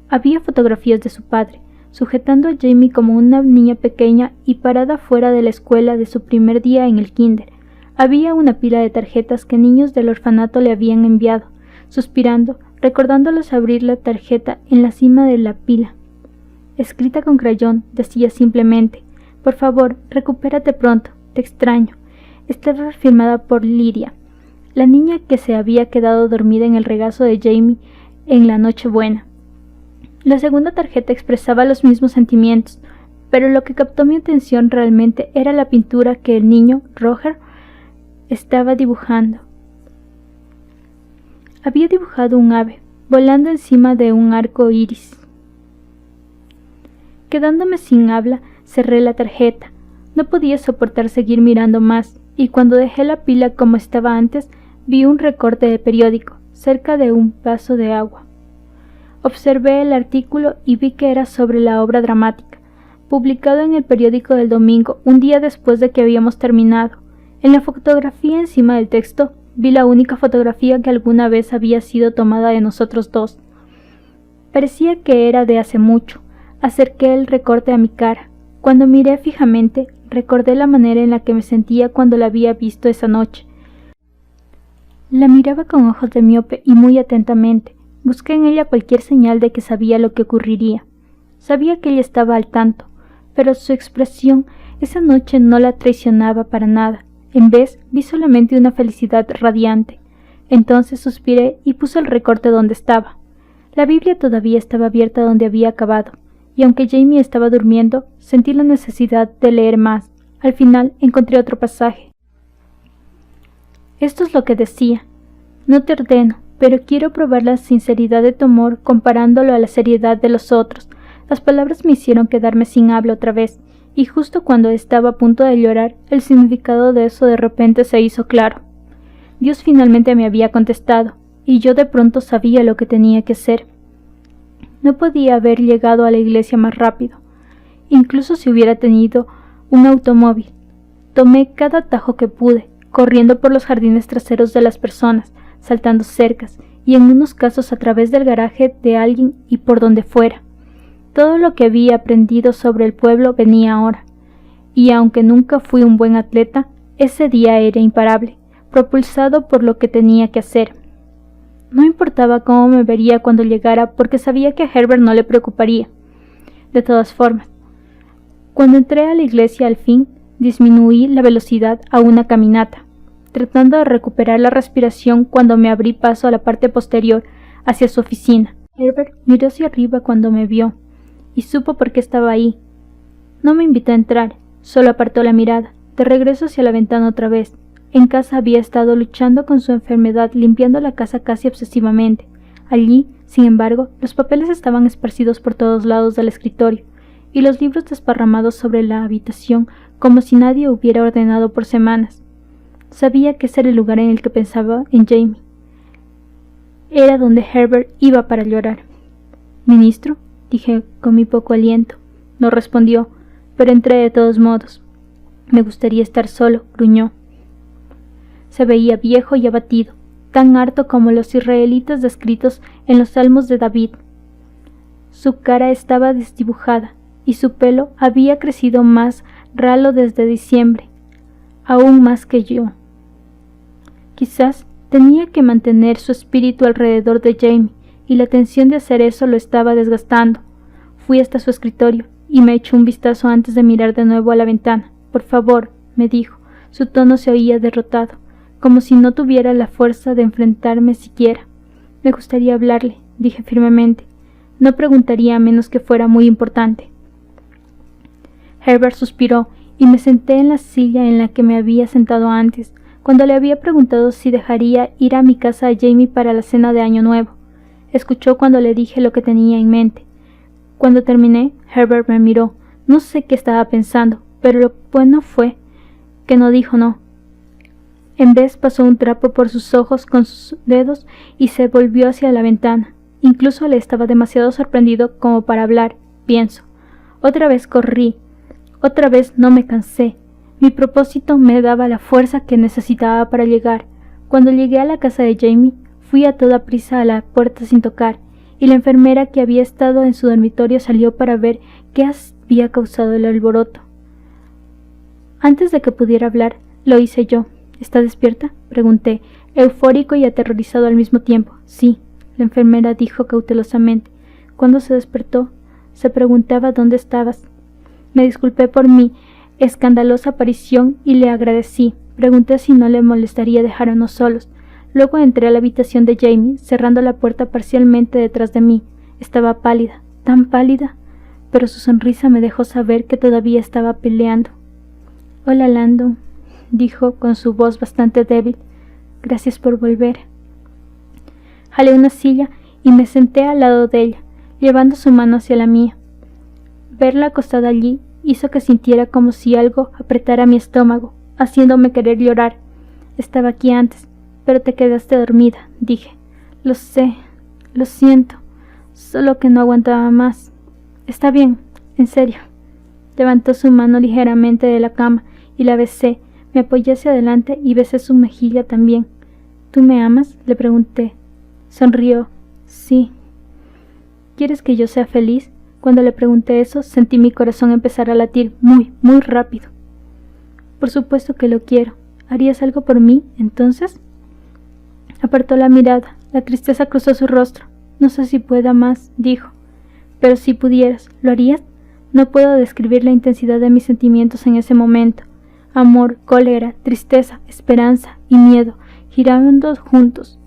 Había fotografías de su padre, sujetando a Jamie como una niña pequeña y parada fuera de la escuela de su primer día en el kinder. Había una pila de tarjetas que niños del orfanato le habían enviado. Suspirando, recordándolos abrir la tarjeta en la cima de la pila. Escrita con crayón, decía simplemente: Por favor, recupérate pronto. Te extraño. Estaba firmada por Lydia, la niña que se había quedado dormida en el regazo de Jamie en la Nochebuena. La segunda tarjeta expresaba los mismos sentimientos, pero lo que captó mi atención realmente era la pintura que el niño, Roger, estaba dibujando. Había dibujado un ave, volando encima de un arco iris. Quedándome sin habla, cerré la tarjeta. No podía soportar seguir mirando más, y cuando dejé la pila como estaba antes, vi un recorte de periódico, cerca de un vaso de agua. Observé el artículo y vi que era sobre la obra dramática, publicado en el periódico del domingo, un día después de que habíamos terminado. En la fotografía encima del texto, vi la única fotografía que alguna vez había sido tomada de nosotros dos. Parecía que era de hace mucho. Acerqué el recorte a mi cara. Cuando miré fijamente, recordé la manera en la que me sentía cuando la había visto esa noche. La miraba con ojos de miope y muy atentamente. Busqué en ella cualquier señal de que sabía lo que ocurriría. Sabía que ella estaba al tanto, pero su expresión esa noche no la traicionaba para nada. En vez, vi solamente una felicidad radiante. Entonces suspiré y puse el recorte donde estaba. La Biblia todavía estaba abierta donde había acabado, y aunque Jamie estaba durmiendo, sentí la necesidad de leer más. Al final encontré otro pasaje. Esto es lo que decía: no te ordeno, pero quiero probar la sinceridad de tu amor comparándolo a la seriedad de los otros. Las palabras me hicieron quedarme sin habla otra vez, y justo cuando estaba a punto de llorar, el significado de eso de repente se hizo claro. Dios finalmente me había contestado, y yo de pronto sabía lo que tenía que hacer. No podía haber llegado a la iglesia más rápido, incluso si hubiera tenido un automóvil. Tomé cada atajo que pude, corriendo por los jardines traseros de las personas, saltando cercas, y en unos casos a través del garaje de alguien y por donde fuera. Todo lo que había aprendido sobre el pueblo venía ahora, y aunque nunca fui un buen atleta, ese día era imparable, propulsado por lo que tenía que hacer. No importaba cómo me vería cuando llegara, porque sabía que a Herbert no le preocuparía. De todas formas, cuando entré a la iglesia al fin, disminuí la velocidad a una caminata, tratando de recuperar la respiración cuando me abrí paso a la parte posterior, hacia su oficina. Herbert miró hacia arriba cuando me vio, y supo por qué estaba ahí. No me invitó a entrar, solo apartó la mirada, de regreso hacia la ventana otra vez. En casa había estado luchando con su enfermedad, limpiando la casa casi obsesivamente. Allí, sin embargo, los papeles estaban esparcidos por todos lados del escritorio, y los libros desparramados sobre la habitación, como si nadie hubiera ordenado por semanas. Sabía que ese era el lugar en el que pensaba en Jamie. Era donde Herbert iba para llorar. «¿Ministro?», dije con mi poco aliento. No respondió, pero entré de todos modos. «Me gustaría estar solo», gruñó. Se veía viejo y abatido, tan harto como los israelitas descritos en los Salmos de David. Su cara estaba desdibujada, y su pelo había crecido más ralo desde diciembre, aún más que yo. Quizás tenía que mantener su espíritu alrededor de Jamie, y la tensión de hacer eso lo estaba desgastando. Fui hasta su escritorio, y me echó un vistazo antes de mirar de nuevo a la ventana. «Por favor», me dijo. Su tono se oía derrotado, como si no tuviera la fuerza de enfrentarme siquiera. «Me gustaría hablarle», dije firmemente. «No preguntaría a menos que fuera muy importante». Herbert suspiró, y me senté en la silla en la que me había sentado antes, cuando le había preguntado si dejaría ir a mi casa a Jamie para la cena de Año Nuevo. Escuchó cuando le dije lo que tenía en mente. Cuando terminé, Herbert me miró. No sé qué estaba pensando, pero lo bueno fue que no dijo no. En vez pasó un trapo por sus ojos con sus dedos y se volvió hacia la ventana. Incluso le estaba demasiado sorprendido como para hablar, pienso. Otra vez corrí. Otra vez no me cansé. Mi propósito me daba la fuerza que necesitaba para llegar. Cuando llegué a la casa de Jamie, fui a toda prisa a la puerta sin tocar, y la enfermera que había estado en su dormitorio salió para ver qué había causado el alboroto. Antes de que pudiera hablar, lo hice yo. «¿Está despierta?», pregunté, eufórico y aterrorizado al mismo tiempo. «Sí», la enfermera dijo cautelosamente. «¿Cuándo se despertó?». Se preguntaba dónde estabas. Me disculpé por mi escandalosa aparición y le agradecí. Pregunté si no le molestaría dejarnos solos. Luego entré a la habitación de Jamie, cerrando la puerta parcialmente detrás de mí. Estaba pálida, tan pálida, pero su sonrisa me dejó saber que todavía estaba peleando. «Hola, Landon», dijo con su voz bastante débil. «Gracias por volver». Jalé una silla y me senté al lado de ella, llevando su mano hacia la mía. Verla acostada allí hizo que sintiera como si algo apretara mi estómago, haciéndome querer llorar. «Estaba aquí antes, pero te quedaste dormida», dije. «Lo sé, lo siento, solo que no aguantaba más». «Está bien, en serio». Levantó su mano ligeramente de la cama y la besé. Me apoyé hacia adelante y besé su mejilla también. «¿Tú me amas?», le pregunté. Sonrió. «Sí». «¿Quieres que yo sea feliz?». Cuando le pregunté eso, sentí mi corazón empezar a latir muy, muy rápido. «Por supuesto que lo quiero. ¿Harías algo por mí, entonces?». Apartó la mirada. La tristeza cruzó su rostro. «No sé si pueda más», dijo. «Pero si pudieras, ¿lo harías?». No puedo describir la intensidad de mis sentimientos en ese momento. Amor, cólera, tristeza, esperanza y miedo, girando juntos,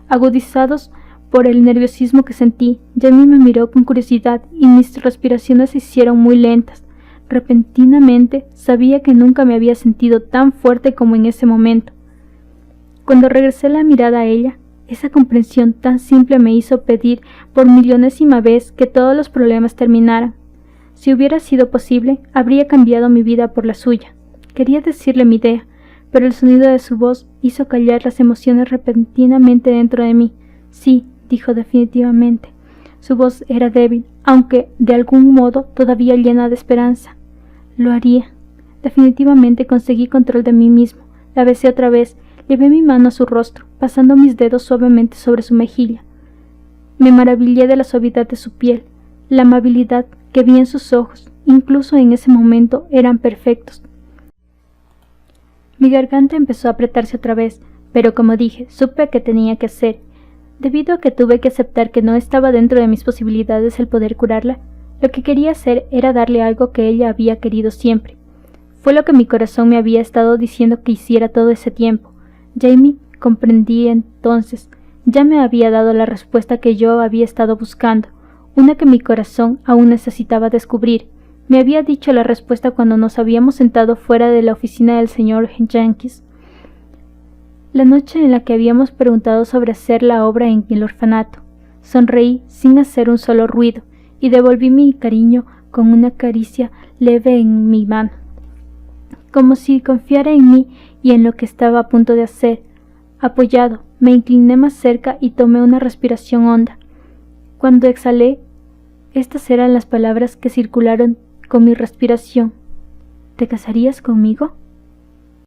agudizados por el nerviosismo que sentí. Jamie me miró con curiosidad y mis respiraciones se hicieron muy lentas. Repentinamente sabía que nunca me había sentido tan fuerte como en ese momento. Cuando regresé la mirada a ella, esa comprensión tan simple me hizo pedir por millonésima vez que todos los problemas terminaran. Si hubiera sido posible, habría cambiado mi vida por la suya. Quería decirle mi idea, pero el sonido de su voz hizo callar las emociones repentinamente dentro de mí. «Sí», dijo definitivamente. Su voz era débil, aunque de algún modo todavía llena de esperanza. «Lo haría». Definitivamente conseguí control de mí mismo. La besé otra vez. Llevé mi mano a su rostro, pasando mis dedos suavemente sobre su mejilla. Me maravillé de la suavidad de su piel, la amabilidad que vi en sus ojos. Incluso en ese momento eran perfectos. Mi garganta empezó a apretarse otra vez, pero como dije, supe qué tenía que hacer. Debido a que tuve que aceptar que no estaba dentro de mis posibilidades el poder curarla, lo que quería hacer era darle algo que ella había querido siempre. Fue lo que mi corazón me había estado diciendo que hiciera todo ese tiempo. Jamie, comprendí entonces, ya me había dado la respuesta que yo había estado buscando, una que mi corazón aún necesitaba descubrir. Me había dicho la respuesta cuando nos habíamos sentado fuera de la oficina del señor Jenkins, la noche en la que habíamos preguntado sobre hacer la obra en el orfanato. Sonreí sin hacer un solo ruido y devolví mi cariño con una caricia leve en mi mano, como si confiara en mí y en lo que estaba a punto de hacer. Apoyado, me incliné más cerca y tomé una respiración honda. Cuando exhalé, estas eran las palabras que circularon con mi respiración. «¿Te casarías conmigo?».